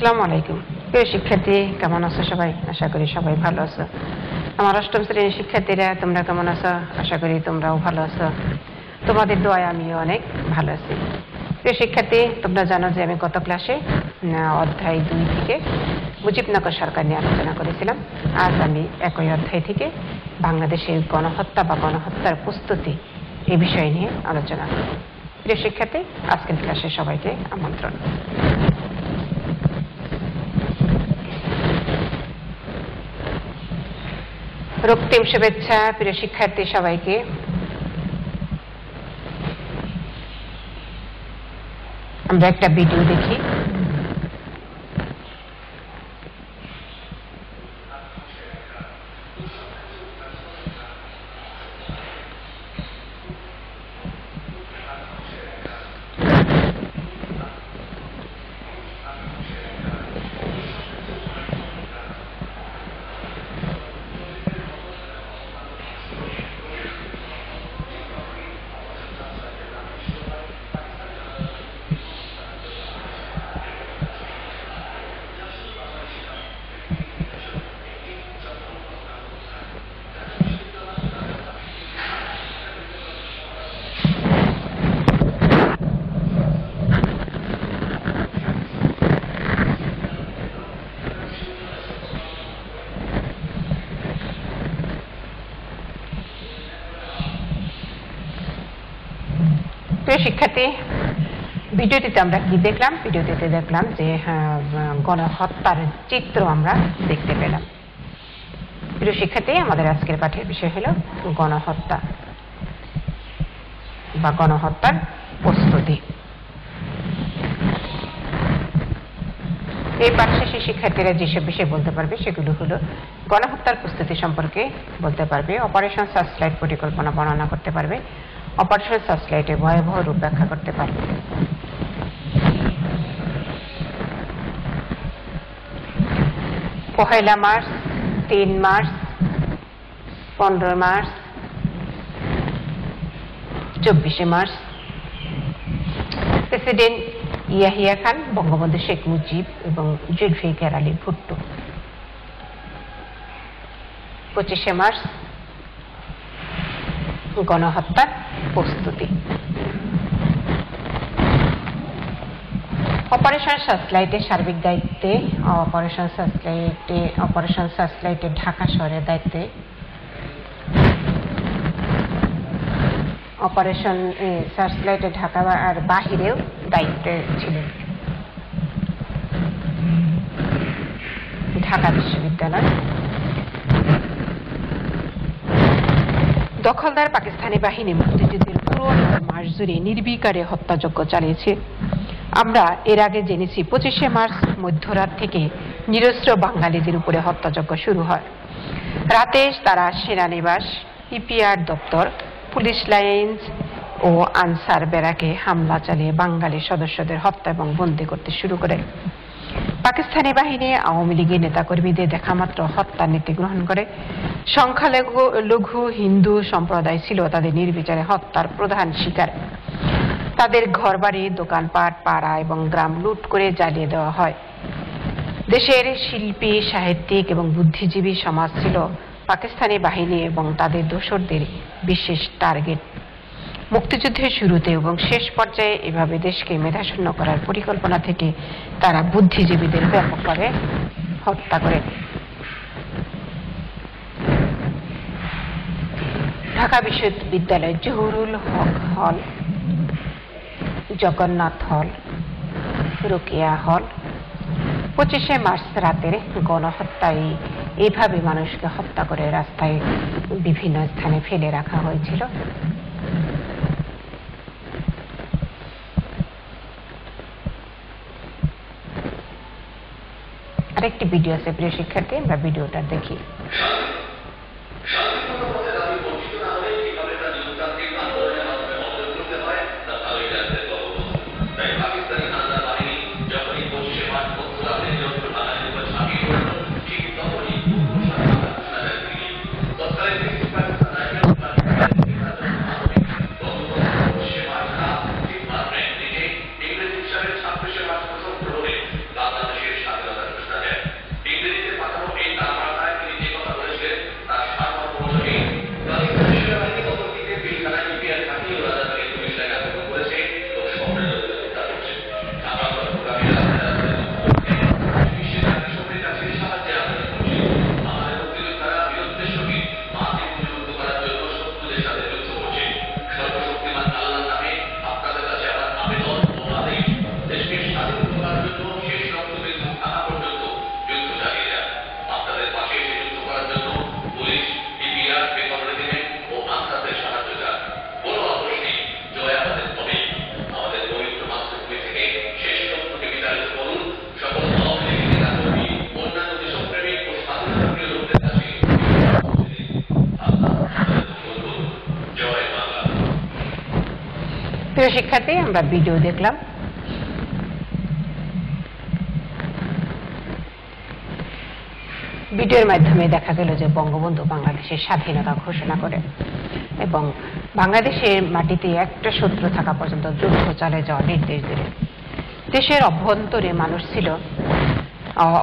আসসালামু আলাইকুম। প্রিয় শিক্ষার্থী, কেমন আছো সবাই? আশা করি সবাই ভালো আছো। আমার অষ্টম শ্রেণীর শিক্ষার্থীরা, তোমরা কেমন আছো? আশা করি তোমরাও ভালো আছো। তোমাদের দোয়ায় আমিও অনেক ভালো আছি। প্রিয় শিক্ষার্থী, তোমরা জানো যে আমি গত ক্লাসে অধ্যায় 2 থেকে মুজিবনগর সরকার নিয়ে আলোচনা করেছিলাম। আজ আমি একই অধ্যায় থেকে বাংলাদেশের গণহত্যা বা গণহত্যার প্রস্তুতি এই বিষয় নিয়ে আলোচনা করব। প্রিয় শিক্ষার্থী, আজকের ক্লাসে সবাইকে আমন্ত্রণ। রক্তিম শুভেচ্ছা প্রিয় শিক্ষার্থী সবাইকে। আমরা একটা ভিডিও দেখি। শিক্ষার্থী, ভিডিওটিতে আমরা কি দেখলাম? ভিডিওটিতে দেখলাম যে গণহত্যার চিত্র আমরা দেখতে পেলাম। প্রিয় শিক্ষার্থী, আমাদের আজকের পাঠের বিষয় হলো গণহত্যা বা গণহত্যার প্রস্তুতি। এই পাঠ শেষে শিক্ষার্থীরা যেসব বিষয় বলতে পারবে সেগুলো হলো গণহত্যার প্রস্তুতি সম্পর্কে বলতে পারবে, অপারেশন সার্চলাইট পরিকল্পনা বর্ণনা করতে পারবে, অপারেশন সার্চলাইটের ভয়াবহ রূপ ব্যাখ্যা করতে পারবে। পহেলা March, 3 March, 15 March, 24 March president Yahya Khan, Bangabandhu Sheikh Mujib এবং জুলফিকার আলী ভুট্টো। 25 মার্চ গণহত্যার প্রস্তুতি। অপারেশন সার্চলাইটের সার্বিক দায়িত্বে অপারেশন সার্চলাইটের ঢাকা শহরের দায়িত্বে অপারেশন সার্চলাইটের ঢাকা আর বাহিরেও দায়িত্বে ছিলেন ঢাকা বিশ্ববিদ্যালয়। দখলদার পাকিস্তানি বাহিনী মুক্তিযুদ্ধের পুরো মাস জুড়ে নির্বিকারে হত্যাযজ্ঞ চালিয়েছে। আমরা এর আগে জেনেছি 25 মার্চ মধ্যরাত থেকে নিরস্ত্র বাঙালিদের উপরে হত্যাযজ্ঞ শুরু হয়। রাতে তারা সেনানিবাস, ইপিআর দপ্তর, পুলিশ লাইন্স ও আনসার ব্যারাকে হামলা চালিয়ে বাঙালি সদস্যদের হত্যা এবং বন্দী করতে শুরু করে। পাকিস্তানি বাহিনী আওয়ামী লীগের নেতাকর্মীদের দেখামাত্র হত্যা নীতি গ্রহণ করে। সংখ্যালঘু হিন্দু সম্প্রদায় ছিল তাদের নির্বিচারে হত্যার প্রধান শিকার। তাদের ঘরবাড়ি, দোকানপাট, পাড়া এবং গ্রাম লুট করে জ্বালিয়ে দেওয়া হয়। দেশের শিল্পী, সাহিত্যিক এবং বুদ্ধিজীবী সমাজ ছিল পাকিস্তানি বাহিনী এবং তাদের দোসরদের বিশেষ টার্গেট। মুক্তিযুদ্ধের শুরুতে এবং শেষ পর্যায়ে এভাবে দেশকে মেধাশূন্য করার পরিকল্পনা থেকে তারা বুদ্ধিজীবীদের ব্যাপকভাবে হত্যা করে। ঢাকা বিশ্ববিদ্যালয়ের জহুরুল হক হল, জগন্নাথ হল, রোকেয়া হল 25 মার্চ রাতের গণহত্যায় এইভাবে মানুষকে হত্যা করে রাস্তায় বিভিন্ন স্থানে ফেলে রাখা হয়েছিল। আরেকটি ভিডিও আছে প্রিয় শিক্ষার্থী, আমরা ভিডিওটা দেখি। ছাত্র সেবা প্রশস্ত হলে বাংলাদেশের প্রিয় শিক্ষার্থী, আমরা ভিডিও দেখলাম। ভিডিওর মাধ্যমে দেখা গেল যে বঙ্গবন্ধু বাংলাদেশের স্বাধীনতা ঘোষণা করে এবং বাংলাদেশের মাটিতে একটা সূত্র থাকা পর্যন্ত যুদ্ধ চালিয়ে যাওয়ার নির্দেশ দিলেন। দেশের অভ্যন্তরে মানুষ ছিল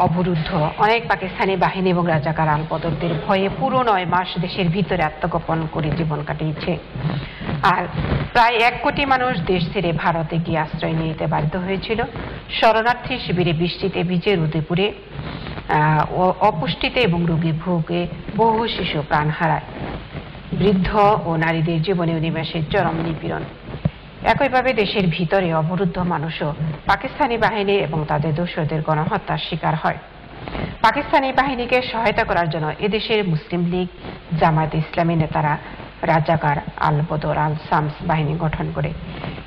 অবরুদ্ধ। অনেক পাকিস্তানি বাহিনী এবং রাজাকার আলবদরদের ভয়ে পুরো 9 মাস দেশের ভিতরে আত্মগোপন করে জীবন কাটিয়েছে। আর প্রায় 1 কোটি মানুষ দেশ ছেড়ে ভারতে গিয়ে আশ্রয় নিতে বাধ্য হয়েছিল। শরণার্থী শিবিরে বৃষ্টিতে ভিজে রোদে পুড়ে অপুষ্টিতে এবং রোগে ভোগে বহু শিশু প্রাণ হারায়। বৃদ্ধ ও নারীদের জীবনে নিমেষে চরম নিপীড়ন। একইভাবে দেশের ভিতরে অবরুদ্ধ মানুষও পাকিস্তানি বাহিনী এবং তাদের দোসরদের গণহত্যার শিকার হয়। পাকিস্তানি বাহিনীকে সহায়তা করার জন্য এদেশের মুসলিম লীগ, জামায়াত ইসলামী নেতারা রাজাকার, আল-বদর, আল-শামস বাহিনী গঠন করে।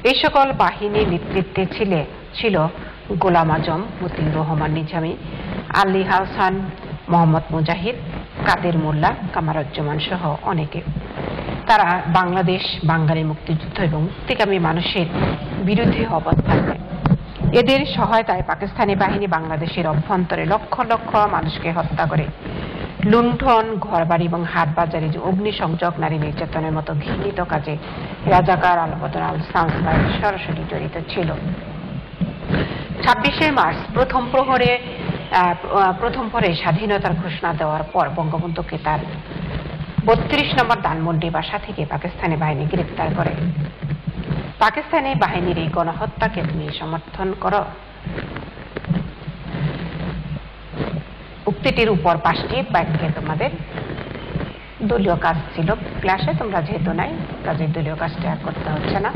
এই সকল বাহিনীর নেতৃত্বে ছিল গোলাম আজম, মতিউর রহমান নিজামী, আলী হাসান, মোহাম্মদ মুজাহিদ, কাদের মোল্লা, কামারুজ্জামান সহ অনেকে। তারা বাংলাদেশ, বাঙালি মুক্তিযুদ্ধ এবং মুক্তিকামী মানুষের বিরুদ্ধে অবস্থান নেয়। এদের সহায়তায় পাকিস্তানি বাহিনী বাংলাদেশের অভ্যন্তরে লক্ষ লক্ষ মানুষকে হত্যা করে। লুণ্ঠন, ঘরবাড়ি এবং হাট বাজারে যে অগ্নিসংযোগ, নারী নির্যাতনের মতো ঘৃণিত কাজে রাজাকার, আল-বদর, আল-শামস বাহিনী সরাসরি জড়িত ছিল। 26শে মার্চ প্রথম প্রহরে স্বাধীনতার ঘোষণা দেওয়ার পর বঙ্গবন্ধুকে তার 32 নম্বর ধানমন্ডি বাসা থেকে পাকিস্তানি বাহিনী গ্রেপ্তার করে। পাকিস্তানি বাহিনীর এই গণহত্যাকে তুমি সমর্থন করো? উক্তিটির উপর 5টি বাক্যে তোমাদের দলীয় কাজ ছিল। ক্লাসে তোমরা যেহেতু নাই, কাজে দলীয় কাজটা আর করতে হচ্ছে না।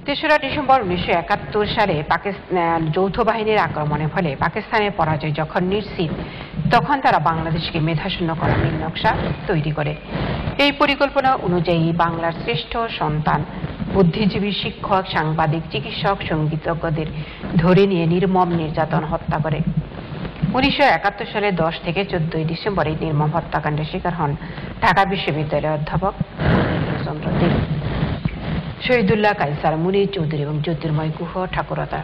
তেসরা ডিসেম্বর 1971 সালে যৌথ বাহিনীর আক্রমণের ফলে পাকিস্তানের পরাজয় যখন নিশ্চিত, তখন তারা বাংলাদেশকে মেধাশূন্য করার নীল নকশা তৈরি করে। এই পরিকল্পনা অনুযায়ী বাংলার শ্রেষ্ঠ সন্তান, বুদ্ধিজীবী, শিক্ষক, সাংবাদিক, চিকিৎসক, সঙ্গীতজ্ঞদের ধরে নিয়ে নির্মম নির্যাতন, হত্যা করে। 1971 সালে 10 থেকে 14 ডিসেম্বর এই নির্মম হত্যাকাণ্ডের শিকার হন ঢাকা বিশ্ববিদ্যালয়ের অধ্যাপক চন্দ্র দে, শহীদুল্লাহ, কায়সার, মুনির চৌধুরী এবং জ্যোতির্ময় গুহ ঠাকুরতা,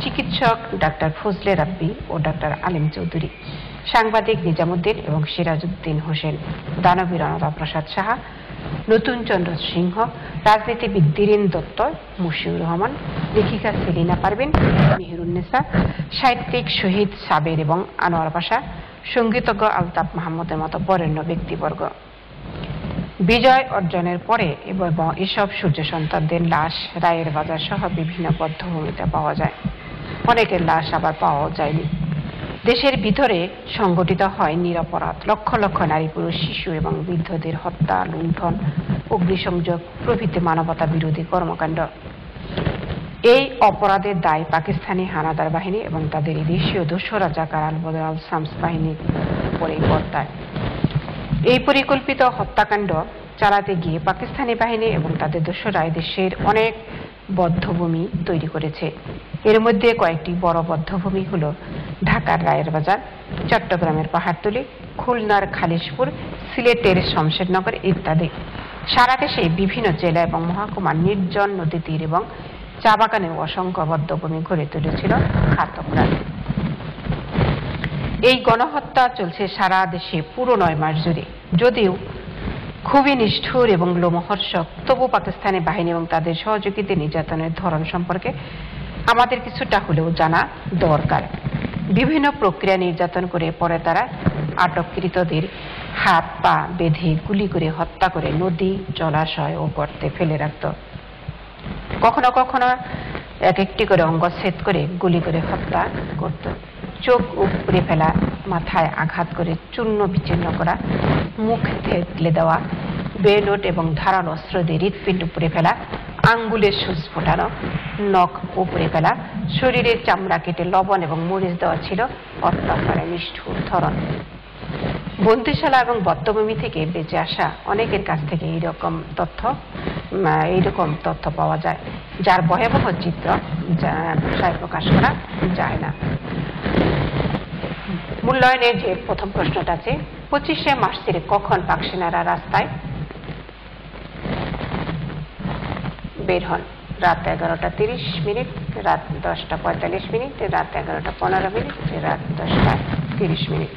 চিকিৎসক ডাক্তার ফজলে রাব্বি ও ডাক্তার আলিম চৌধুরী, সাংবাদিক নিজামুদ্দিন এবং সিরাজউদ্দিন হোসেন, দানবীর অনতা প্রসাদ সাহা, নতুন চন্দ্র সিংহ, রাজনীতিবিদ ধীরেন দত্ত, মুশিউর রহমান, লেখিকা সেলিনা পারভিন, মেহেরুন্নেসা, সাহিত্যিক শহীদ সাবের এবং আনোয়ার পাশা, সঙ্গীতজ্ঞ আলতাফ মাহমুদের মতো বরেণ্য ব্যক্তিবর্গ। বিজয় অর্জনের পরে এবং এসব সূর্য সন্তানদের লাশ রায়ের বাজার সহ বিভিন্ন বধ্যভূমিতে পাওয়া যায়। অনেকের লাশ আবার পাওয়া যায়নি। দেশের ভিতরে সংগঠিত হয় নিরপরাধ, লক্ষ লক্ষ নারী, পুরুষ, শিশু এবং বৃদ্ধদের হত্যা, লুণ্ঠন, অগ্নিসংযোগ প্রভৃতি মানবতা বিরোধী কর্মকাণ্ড। এই অপরাধের দায় পাকিস্তানি হানাদার বাহিনী এবং তাদের দেশীয় দস্যু রাজাকার, আল-বদর, আল-শামস বাহিনীর উপরে বর্তায়। এই পরিকল্পিত হত্যাকাণ্ড চালাতে গিয়ে পাকিস্তানি বাহিনী এবং তাদের দস্যুরা দেশের অনেক বধ্যভূমি তৈরি করেছে। এর মধ্যে কয়েকটি বড় বধ্যভূমি হল ঢাকার রায়ের বাজার, চট্টগ্রামের পাহাড়তলী, খুলনার খালিশপুর, সিলেটের শমশেরনগর ইত্যাদি। সারা দেশে বিভিন্ন জেলা এবং মহকুমার নির্জন নদী তীর এবং চা বাগানে অসংখ্য বধ্যভূমি গড়ে তুলেছিল ঘাতকরা। এই গণহত্যা চলছে সারা দেশে পুরো 9 মাস জুড়ে। যদিও খুবই নিষ্ঠুর এবং লোমহর্ষক, তবু পাকিস্তানি বাহিনী এবং তাদের সহযোগীদের নির্যাতনের ধরন সম্পর্কে আমাদের কিছুটা হলেও জানা দরকার। বিভিন্ন প্রক্রিয়া নির্যাতন করে পরে তারা আটককৃতদের হাত পা বেঁধে গুলি করে হত্যা করে নদী, জলাশয় ও গর্তে ফেলে রাখত। কখনো কখনো এক একটি করে অঙ্গচ্ছেদ করে গুলি করে হত্যা করত। চোখ উপড়ে ফেলা, মাথায় আঘাত করে চূর্ণ বিচ্ছিন্ন করা, মুখ থেতলে দেওয়া, বেলট এবং ধারালো অস্ত্র দিয়ে হৃৎপিণ্ড উপড়ে ফেলা, আঙ্গুলের সূচ ফোটানো, নখ উপড়ে ফেলা, শরীরের চামড়া কেটে লবণ এবং মরিচ দেওয়া ছিল অত্যাচারের নিষ্ঠুর ধরন। বন্দিশালা এবং বদ্ধভূমি থেকে বেঁচে আসা অনেকের কাছ থেকে এইরকম তথ্য পাওয়া যায়, যার ভয়াবহ চিত্র ভাষায় প্রকাশ করা যায় না। মূল্যায়নের যে প্রথম প্রশ্নটা আছে, 25শে মার্চের কখন পাক সেনারা রাস্তায় বের হন? রাত 11:30, রাত 10:45, রাত 11:15, রাত 10:30।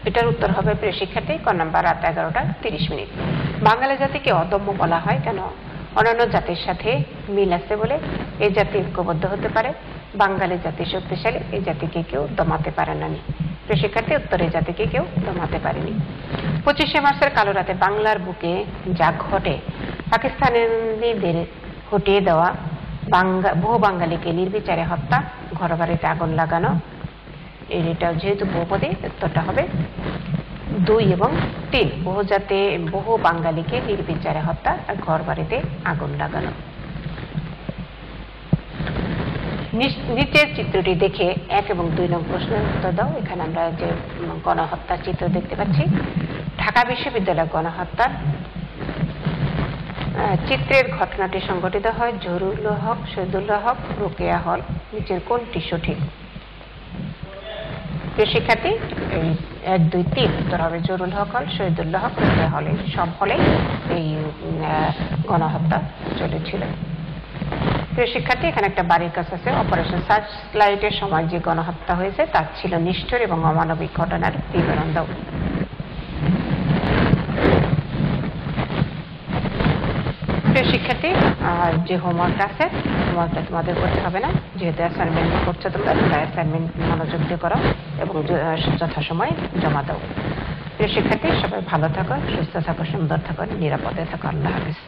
এটার উত্তর হবে প্রিয় শিক্ষার্থী ক নাম্বার, রাত 11:30। বাঙালি জাতিকে অদম্য বলা হয় কেন? অন্যান্য জাতির সাথে মিল আছে বলে এই জাতি ঐক্যবদ্ধ হতে পারে। বাঙালি জাতি শক্তিশালী, এই জাতিকে কেউ দমাতে পারে না। প্রিয় শিক্ষার্থী, উত্তর এই জাতিকে কেউ দমাতে পারেনি। 25শে মার্চের কালো রাতে বাংলার বুকে যা ঘটে, পাকিস্তানিদের হটিয়ে দেওয়া, বহু বাঙালিকে নির্বিচারে হত্যা, ঘরবাড়িতে আগুন লাগানো, এটা যেহেতু বহুপদী, উত্তরটা হবে 2 এবং 3। বহু বাঙালিকে নির্বিচারে হত্যা আর ঘর বাড়িতে আগুন লাগানো। নিচের চিত্রটি দেখে 1 এবং 2 নং প্রশ্নের উত্তর দাও। এখানে আমরা যে গণহত্যার চিত্র দেখতে পাচ্ছি, ঢাকা বিশ্ববিদ্যালয় গণহত্যার চিত্রের ঘটনাটি সংঘটিত হয় জহুরুল হক, শহীদুল্লাহ হক, রোকেয়া হল। নিচের কোনটি সঠিক? প্রিয় শিক্ষার্থী, 1, 2, 3 উত্তর হবে জহুরুল হক হল, শহীদুল্লাহ হক, রোকেয়া হলে, সব হলে এই গণহত্যা চলেছিল। প্রিয় শিক্ষার্থী, এখানে একটা বাড়ির কাজ আছে। অপারেশন সার্চ লাইটের সময় যে গণহত্যা হয়েছে তা ছিল নিষ্ঠুর এবং অমানবিক ঘটনার বিবরণ দাও। প্রিয় শিক্ষার্থী, যে হোমওয়ার্কটা আছে, হোমওয়ার্কটা তোমাদের করতে হবে না, যেহেতু অ্যাসাইনমেন্ট করছো তোমরা অ্যাসাইনমেন্ট মনোযোগ দিয়ে করো এবং যথাসময়ে জমা দাও। প্রিয় শিক্ষার্থী, সবাই ভালো থাকো, সুস্থ থাকো, সুন্দর থাকো, নিরাপদে থাকো। আল্লাহ হাফেজ।